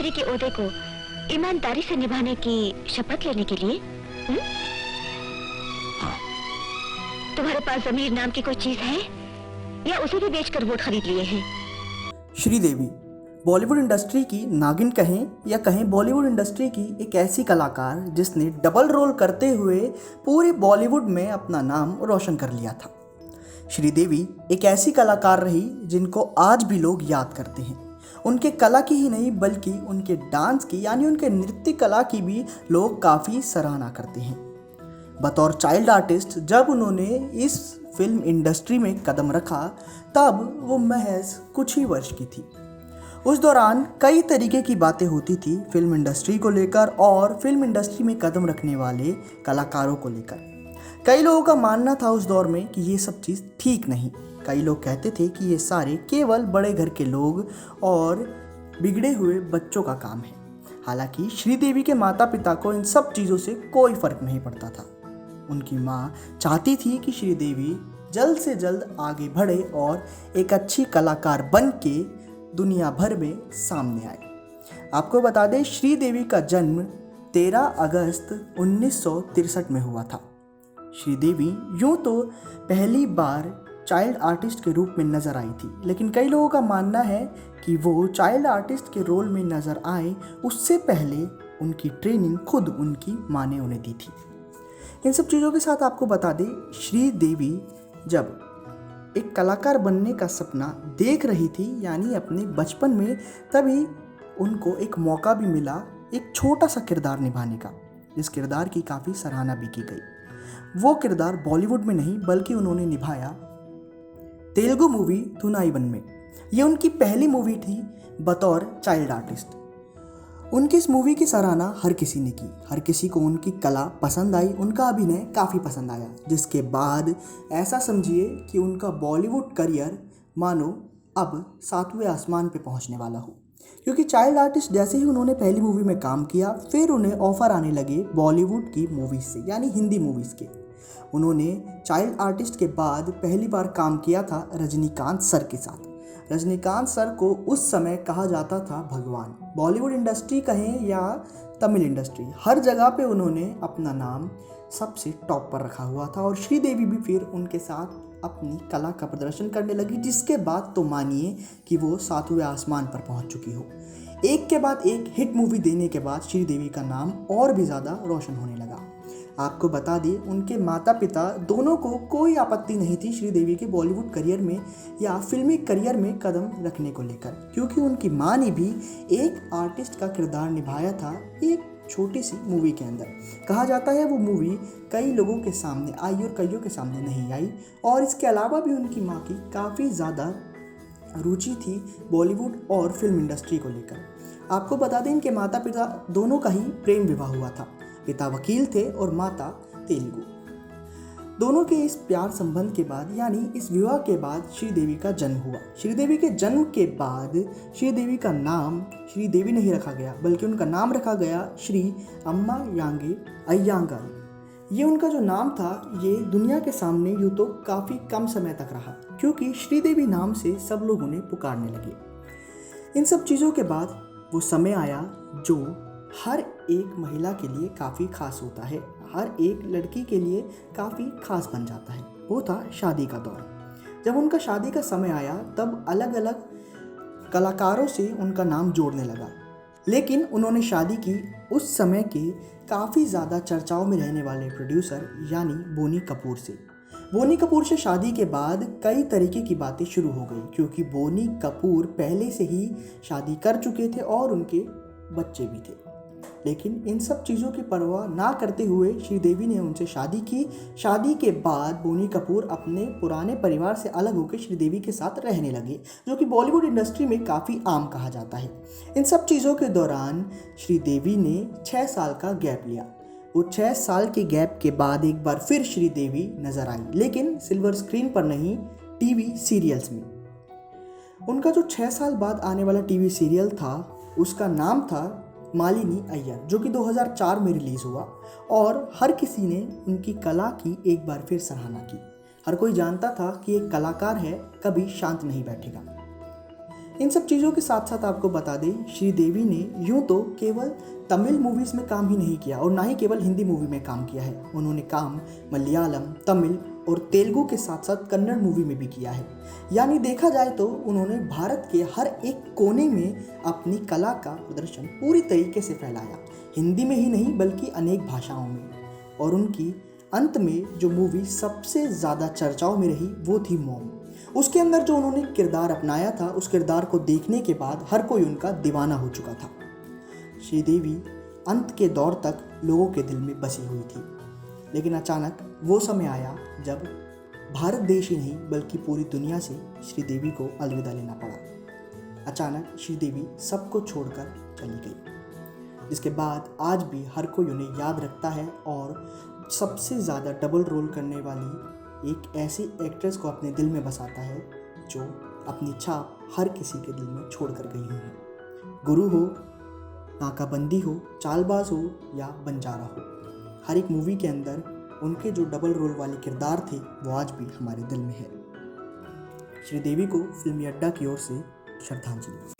मंत्री के ओहदे को ईमानदारी से निभाने की शपथ लेने के लिए? हाँ। तुम्हारे पास ज़मीर नाम की कोई चीज है या उसे भी बेचकर वोट खरीद लिए हैं? श्रीदेवी बॉलीवुड इंडस्ट्री की नागिन कहें या कहें बॉलीवुड इंडस्ट्री की एक ऐसी कलाकार जिसने डबल रोल करते हुए पूरे बॉलीवुड में अपना नाम रोशन कर लिया था। श्रीदेवी एक ऐसी कलाकार रही जिनको आज भी लोग याद करते हैं। उनके कला की ही नहीं बल्कि उनके डांस की यानी उनके नृत्य कला की भी लोग काफ़ी सराहना करते हैं। बतौर चाइल्ड आर्टिस्ट जब उन्होंने इस फिल्म इंडस्ट्री में कदम रखा तब वो महज कुछ ही वर्ष की थी। उस दौरान कई तरीके की बातें होती थी फिल्म इंडस्ट्री को लेकर और फिल्म इंडस्ट्री में कदम रखने वाले कलाकारों को लेकर। कई लोगों का मानना था उस दौर में कि ये सब चीज़ ठीक नहीं। कई लोग कहते थे कि ये सारे केवल बड़े घर के लोग और बिगड़े हुए बच्चों का काम है। हालांकि श्रीदेवी के माता पिता को इन सब चीज़ों से कोई फ़र्क नहीं पड़ता था। उनकी माँ चाहती थी कि श्रीदेवी जल्द से जल्द आगे बढ़े और एक अच्छी कलाकार बन के दुनिया भर में सामने आए। आपको बता दें श्रीदेवी का जन्म 13 अगस्त 1963 में हुआ था। श्रीदेवी यूं तो पहली बार चाइल्ड आर्टिस्ट के रूप में नज़र आई थी, लेकिन कई लोगों का मानना है कि वो चाइल्ड आर्टिस्ट के रोल में नज़र आए उससे पहले उनकी ट्रेनिंग खुद उनकी माँ ने उन्हें दी थी। इन सब चीज़ों के साथ आपको बता दें श्रीदेवी जब एक कलाकार बनने का सपना देख रही थी यानी अपने बचपन में, तभी उनको एक मौका भी मिला एक छोटा सा किरदार निभाने का, जिस किरदार की काफ़ी सराहना भी की गई। वो किरदार बॉलीवुड में नहीं बल्कि उन्होंने निभाया तेलुगु मूवी थुनाइवन में। ये उनकी पहली मूवी थी बतौर चाइल्ड आर्टिस्ट। उनकी इस मूवी की सराहना हर किसी ने की, हर किसी को उनकी कला पसंद आई, उनका अभिनय काफ़ी पसंद आया, जिसके बाद ऐसा समझिए कि उनका बॉलीवुड करियर मानो अब 7वें आसमान पे पहुंचने वाला हो। क्योंकि चाइल्ड आर्टिस्ट जैसे ही उन्होंने पहली मूवी में काम किया फिर उन्हें ऑफ़र आने लगे बॉलीवुड की मूवीज़ से यानी हिंदी मूवीज़ के। उन्होंने चाइल्ड आर्टिस्ट के बाद पहली बार काम किया था रजनीकांत सर के साथ। रजनीकांत सर को उस समय कहा जाता था भगवान। बॉलीवुड इंडस्ट्री कहें या तमिल इंडस्ट्री, हर जगह पे उन्होंने अपना नाम सबसे टॉप पर रखा हुआ था और श्रीदेवी भी फिर उनके साथ अपनी कला का प्रदर्शन करने लगी, जिसके बाद तो मानिए कि वो 7वें आसमान पर पहुंच चुकी हो। एक के बाद एक हिट मूवी देने के बाद श्रीदेवी का नाम और भी ज़्यादा रोशन होने लगा। आपको बता दें उनके माता पिता दोनों को कोई आपत्ति नहीं थी श्रीदेवी के बॉलीवुड करियर में या फिल्मी करियर में कदम रखने को लेकर, क्योंकि उनकी माँ ने भी एक आर्टिस्ट का किरदार निभाया था एक छोटी सी मूवी के अंदर। कहा जाता है वो मूवी कई लोगों के सामने आई और कईयों के सामने नहीं आई, और इसके अलावा भी उनकी माँ की काफ़ी ज़्यादा रुचि थी बॉलीवुड और फिल्म इंडस्ट्री को लेकर। आपको बता दें इनके माता पिता दोनों का ही प्रेम विवाह हुआ था। पिता वकील थे और माता तेलुगु। दोनों के इस प्यार संबंध के बाद यानी इस विवाह के बाद श्रीदेवी का जन्म हुआ। श्रीदेवी के जन्म के बाद श्रीदेवी का नाम श्रीदेवी नहीं रखा गया बल्कि उनका नाम रखा गया श्री अम्मा यांगे अय्यांगार। ये उनका जो नाम था ये दुनिया के सामने यूँ तो काफ़ी कम समय तक रहा, क्योंकि श्रीदेवी नाम से सब लोग उन्हें पुकारने लगे। इन सब चीज़ों के बाद वो समय आया जो हर एक महिला के लिए काफ़ी खास होता है, हर एक लड़की के लिए काफ़ी खास बन जाता है। वो था शादी का दौर। जब उनका शादी का समय आया तब अलग अलग कलाकारों से उनका नाम जोड़ने लगा, लेकिन उन्होंने शादी की उस समय के काफ़ी ज़्यादा चर्चाओं में रहने वाले प्रोड्यूसर यानी बोनी कपूर से। बोनी कपूर से शादी के बाद कई तरीके की बातें शुरू हो गई, क्योंकि बोनी कपूर पहले से ही शादी कर चुके थे और उनके बच्चे भी थे। लेकिन इन सब चीज़ों की परवाह ना करते हुए श्रीदेवी ने उनसे शादी की। शादी के बाद बोनी कपूर अपने पुराने परिवार से अलग होकर श्रीदेवी के साथ रहने लगे, जो कि बॉलीवुड इंडस्ट्री में काफ़ी आम कहा जाता है। इन सब चीज़ों के दौरान श्रीदेवी ने 6 साल का गैप लिया। वो 6 साल के गैप के बाद एक बार फिर श्रीदेवी नज़र आई, लेकिन सिल्वर स्क्रीन पर नहीं, टीवी सीरियल्स में। उनका जो 6 साल बाद आने वाला टीवी सीरियल था उसका नाम था मालिनी अय्यर, जो कि 2004 में रिलीज़ हुआ, और हर किसी ने उनकी कला की एक बार फिर सराहना की। हर कोई जानता था कि एक कलाकार है, कभी शांत नहीं बैठेगा। इन सब चीज़ों के साथ साथ आपको बता दें, श्रीदेवी ने यूं तो केवल तमिल मूवीज़ में काम ही नहीं किया और ना ही केवल हिंदी मूवी में काम किया है। उन्होंने काम मलयालम, तमिल और तेलुगु के साथ साथ कन्नड़ मूवी में भी किया है। यानी देखा जाए तो उन्होंने भारत के हर एक कोने में अपनी कला का प्रदर्शन पूरी तरीके से फैलाया, हिंदी में ही नहीं बल्कि अनेक भाषाओं में। और उनकी अंत में जो मूवी सबसे ज़्यादा चर्चाओं में रही वो थी मॉम। उसके अंदर जो उन्होंने किरदार अपनाया था, उस किरदार को देखने के बाद हर कोई उनका दीवाना हो चुका था। श्रीदेवी अंत के दौर तक लोगों के दिल में बसी हुई थी, लेकिन अचानक वो समय आया जब भारत देश ही नहीं बल्कि पूरी दुनिया से श्रीदेवी को अलविदा लेना पड़ा। अचानक श्रीदेवी सबको छोड़कर चली गई, जिसके बाद आज भी हर कोई उन्हें याद रखता है और सबसे ज़्यादा डबल रोल करने वाली एक ऐसी एक्ट्रेस को अपने दिल में बसाता है जो अपनी छाप हर किसी के दिल में छोड़ कर गई है। गुरु हो, नाकाबंदी हो, चालबाज हो या बंजारा हो, हर एक मूवी के अंदर उनके जो डबल रोल वाले किरदार थे वो आज भी हमारे दिल में है। श्रीदेवी को फिल्मी अड्डा की ओर से श्रद्धांजलि।